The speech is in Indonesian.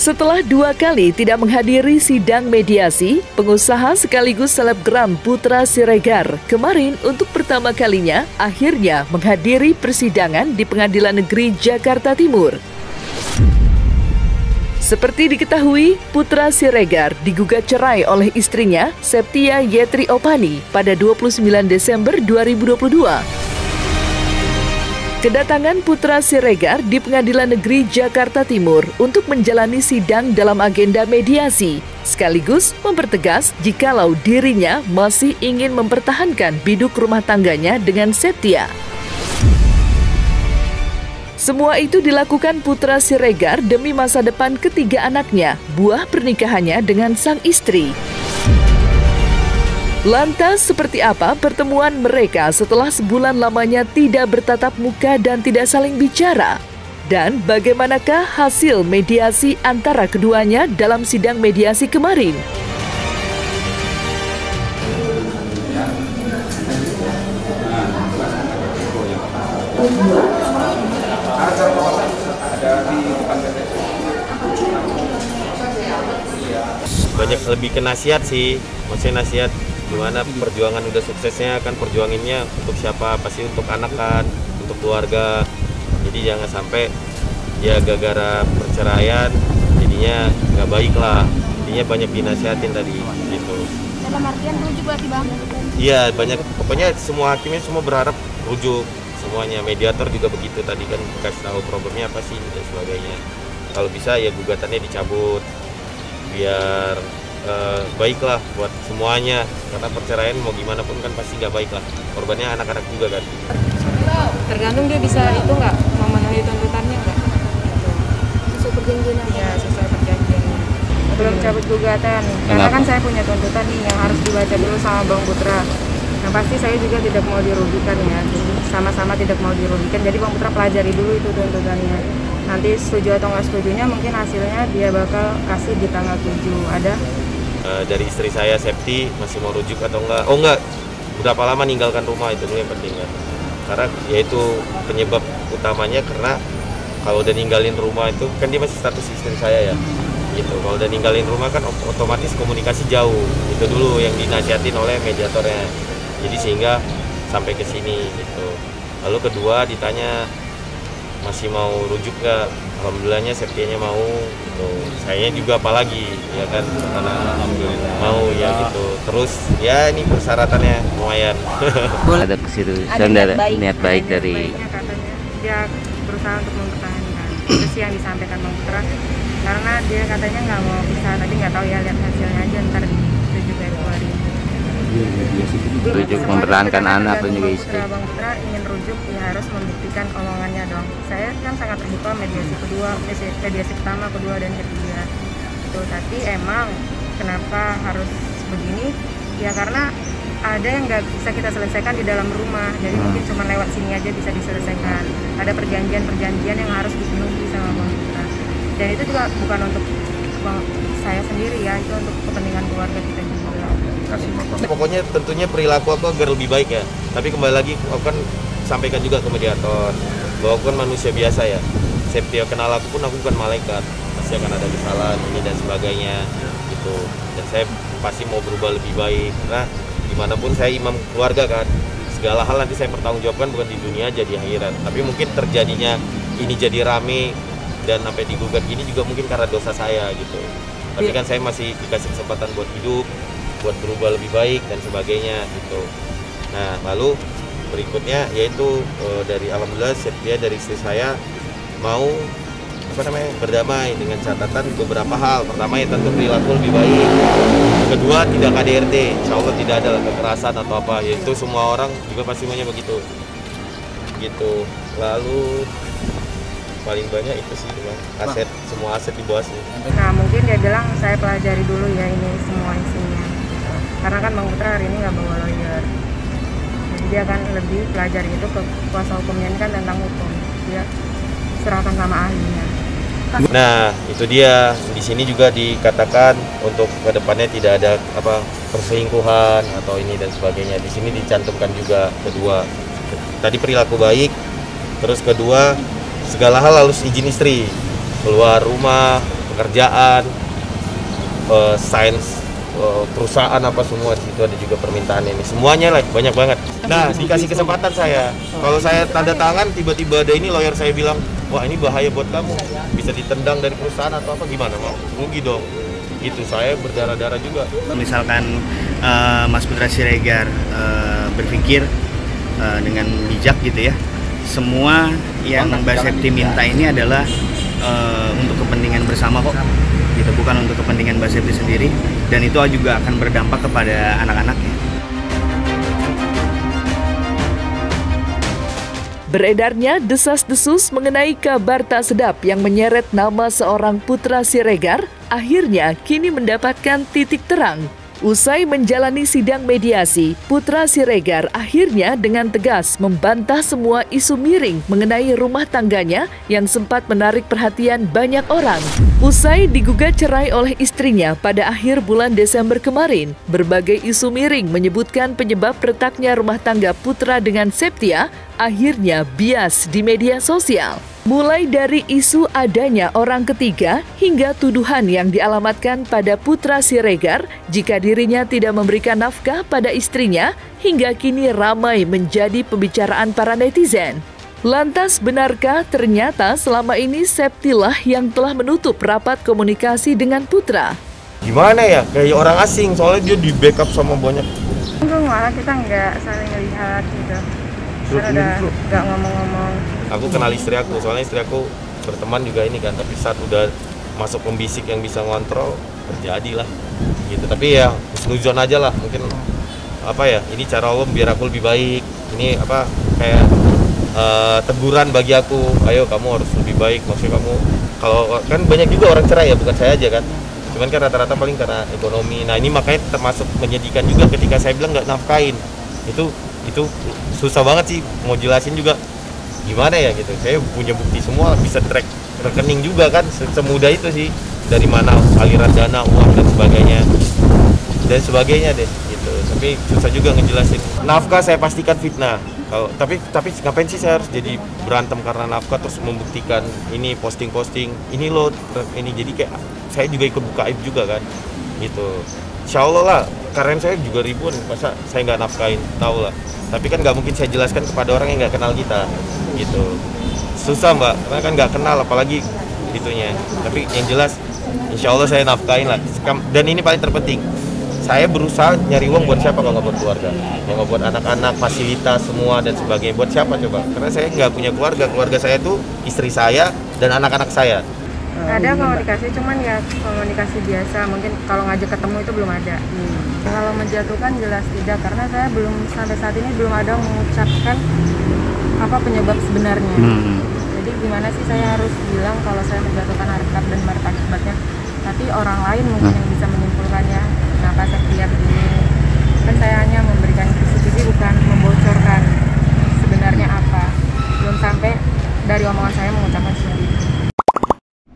Setelah 2 kali tidak menghadiri sidang mediasi, pengusaha sekaligus selebgram Putra Siregar kemarin untuk pertama kalinya akhirnya menghadiri persidangan di Pengadilan Negeri Jakarta Timur. Seperti diketahui, Putra Siregar digugat cerai oleh istrinya, Septia Yetri Opani, pada 29 Desember 2022. Kedatangan Putra Siregar di Pengadilan Negeri Jakarta Timur untuk menjalani sidang dalam agenda mediasi, sekaligus mempertegas jikalau dirinya masih ingin mempertahankan biduk rumah tangganya dengan Septia. Semua itu dilakukan Putra Siregar demi masa depan ketiga anaknya, buah pernikahannya dengan sang istri. Lantas seperti apa pertemuan mereka setelah sebulan lamanya tidak bertatap muka dan tidak saling bicara? Dan bagaimanakah hasil mediasi antara keduanya dalam sidang mediasi kemarin? Banyak lebih ke nasihat sih, maksudnya nasihat gimana perjuangan udah suksesnya kan, perjuanginnya untuk siapa, pasti untuk anak kan, untuk keluarga. Jadi jangan sampai ya gara-gara perceraian jadinya nggak baik lah, jadinya banyak dinasihatin tadi gitu. Dalam artian rujuk berarti Bang? Iya banyak, pokoknya semua hakimnya semua berharap rujuk semuanya, mediator juga begitu tadi kan, kasih tahu problemnya apa sih dan sebagainya. Kalau bisa ya gugatannya dicabut biar baiklah buat semuanya, karena perceraian mau gimana pun kan pasti nggak baik lah, korbannya anak-anak juga kan. Tergantung dia bisa itu nggak memenuhi tuntutannya nggak? Sesuai perjanjian. Ya sesuai perjanjiannya. Belum cabut gugatan, karena kan saya punya tuntutan nih yang harus dibaca dulu sama Bang Putra. Yang pasti saya juga tidak mau dirugikan ya, sama-sama tidak mau dirugikan. Jadi Bang Putra pelajari dulu itu tuntutannya. Nanti setuju atau nggak setujunya mungkin hasilnya dia bakal kasih di tanggal 7 ada. Dari istri saya Septi masih mau rujuk atau enggak? Oh enggak, berapa lama ninggalkan rumah itu dulu yang penting kan. Karena yaitu penyebab utamanya, karena kalau udah ninggalin rumah itu kan dia masih status istri saya ya. Gitu. Kalau udah ninggalin rumah kan otomatis komunikasi jauh. Itu dulu yang dinasihatin oleh mediatornya. Jadi sehingga sampai ke sini gitu. Lalu kedua ditanya masih mau rujuk nggak? Alhamdulillahnya Septianya mau gitu. Sayanya juga apalagi ya kan, karena mau ya gitu. Terus ya ini persyaratannya lumayan. Ada ke situ niat baik dari Katanya dia berusaha untuk mempertahankan. Itu sih yang disampaikan Bang Putra. Karena dia katanya nggak mau bisa, tapi nggak tahu ya, lihat hasilnya aja ntar di 7 Februari. rujuk mempertahankan anak dan juga istri. Bang Putra ingin rujuk ya harus membuktikan omongannya dong. Saya kan sangat terbuka mediasi pertama, kedua dan ketiga. Itu tapi emang kenapa harus begini? Ya karena ada yang nggak bisa kita selesaikan di dalam rumah, jadi mungkin cuma lewat sini aja bisa diselesaikan. Ada perjanjian yang harus dipenuhi sama Bang Putra. Dan itu juga bukan untuk saya sendiri ya, itu untuk kepentingan keluarga kita juga. Pokoknya tentunya perilaku aku agar lebih baik ya. Tapi kembali lagi aku kan sampaikan juga ke mediator bahwa aku kan manusia biasa ya. Septia kenal aku pun aku bukan malaikat. Pasti akan ada kesalahan ini dan sebagainya gitu. Dan saya pasti mau berubah lebih baik karena gimana pun saya imam keluarga kan. Segala hal nanti saya pertanggungjawabkan bukan di dunia aja, di akhirat. Tapi mungkin terjadinya ini jadi rame dan sampai digugat gini juga mungkin karena dosa saya gitu. Tapi kan saya masih dikasih kesempatan buat hidup, buat berubah lebih baik dan sebagainya gitu. Nah lalu berikutnya yaitu dari alhamdulillah Septia dari istri saya mau berdamai dengan catatan beberapa hal. Pertama ya tentu perilaku lebih baik. Kedua tidak KDRT, insya Allah tidak ada kekerasan atau apa. Yaitu semua orang juga pasti maunya begitu. Gitu. Lalu paling banyak itu sih Bang, aset, semua aset di bawah sih. Nah mungkin dia bilang saya pelajari dulu ya ini semua isinya. Karena kan Bang Putra hari ini nggak bawa lawyer, jadi dia kan lebih pelajari itu ke kuasa hukumnya, ini kan tentang hukum, dia serahkan sama ahlinya. Nah itu dia, di sini juga dikatakan untuk kedepannya tidak ada perselingkuhan atau ini dan sebagainya. Di sini dicantumkan juga kedua, tadi perilaku baik, terus kedua segala hal harus izin istri, keluar rumah pekerjaan, sains, perusahaan apa semua di situ ada juga permintaan ini. Semuanya lah, banyak banget. Nah, dikasih kesempatan saya. Kalau saya tanda tangan tiba-tiba ada ini lawyer saya bilang, "Wah, ini bahaya buat kamu. Bisa ditendang dari perusahaan atau apa gimana?" Mau rugi dong. Itu saya berdarah-darah juga. Misalkan Mas Putra Siregar berpikir dengan bijak gitu ya. Semua yang Mbak Septi minta ini adalah untuk kepentingan bersama kok. Gitu, bukan untuk kepentingan Mbak Septi sendiri, dan itu juga akan berdampak kepada anak-anaknya. Beredarnya desas-desus mengenai kabar tak sedap yang menyeret nama seorang Putra Siregar, akhirnya kini mendapatkan titik terang. Usai menjalani sidang mediasi, Putra Siregar akhirnya dengan tegas membantah semua isu miring mengenai rumah tangganya yang sempat menarik perhatian banyak orang. Usai digugat cerai oleh istrinya pada akhir bulan Desember kemarin, berbagai isu miring menyebutkan penyebab retaknya rumah tangga Putra dengan Septia akhirnya bias di media sosial. Mulai dari isu adanya orang ketiga hingga tuduhan yang dialamatkan pada Putra Siregar jika dirinya tidak memberikan nafkah pada istrinya hingga kini ramai menjadi pembicaraan para netizen. Lantas benarkah ternyata selama ini Septilah yang telah menutup rapat komunikasi dengan Putra? Gimana ya? Kayak orang asing, soalnya dia di backup sama banyak. Untung malah kita nggak saling lihat gitu. Karena udah nggak ngomong-ngomong. Aku kenal istri aku, soalnya istri aku berteman juga ini kan, tapi saat udah masuk pembisik yang bisa ngontrol, terjadi lah gitu. Tapi ya husnuzon aja lah, mungkin apa ya, ini cara Allah biar aku lebih baik. Ini apa, kayak teguran bagi aku, ayo kamu harus lebih baik. Maksudnya kamu, kalau kan banyak juga orang cerai ya, bukan saya aja kan, cuman kan rata-rata paling karena ekonomi. Nah ini makanya termasuk menyedihkan juga ketika saya bilang nggak nafkain. Itu susah banget sih mau jelasin juga gimana ya gitu. Saya punya bukti semua, bisa track rekening juga kan, semudah itu sih, dari mana aliran dana, uang dan sebagainya deh gitu. Tapi susah juga ngejelasin. Nafkah saya pastikan fitnah. Tapi ngapain sih saya harus jadi berantem karena nafkah terus membuktikan ini posting ini loh ini, jadi kayak saya juga ikut buka aib juga kan gitu. Insya Allah lah, karena saya juga ribuan, masa saya nggak nafkain, tahu lah. Tapi kan nggak mungkin saya jelaskan kepada orang yang nggak kenal kita, gitu. Susah mbak, karena kan nggak kenal, apalagi itunya. Tapi yang jelas, insya Allah saya nafkain lah. Dan ini paling terpenting, saya berusaha nyari uang buat siapa kalau nggak buat keluarga? Ya nggak buat anak-anak, fasilitas semua dan sebagainya. Buat siapa coba? Karena saya nggak punya keluarga saya tuh istri saya dan anak-anak saya. Ada komunikasi, cuman ya komunikasi biasa, mungkin kalau ngajak ketemu itu belum ada. Kalau menjatuhkan jelas tidak, karena saya belum sampai saat ini belum ada mengucapkan apa penyebab sebenarnya. Jadi gimana sih saya harus bilang kalau saya menjatuhkan harkat dan martabat akibatnya, tapi orang lain mungkin yang bisa menyimpulkannya kenapa saya begini. Kan saya hanya memberikan kisi-kisi, bukan membocorkan sebenarnya apa. Belum sampai dari omongan saya mengucapkan sesuatu.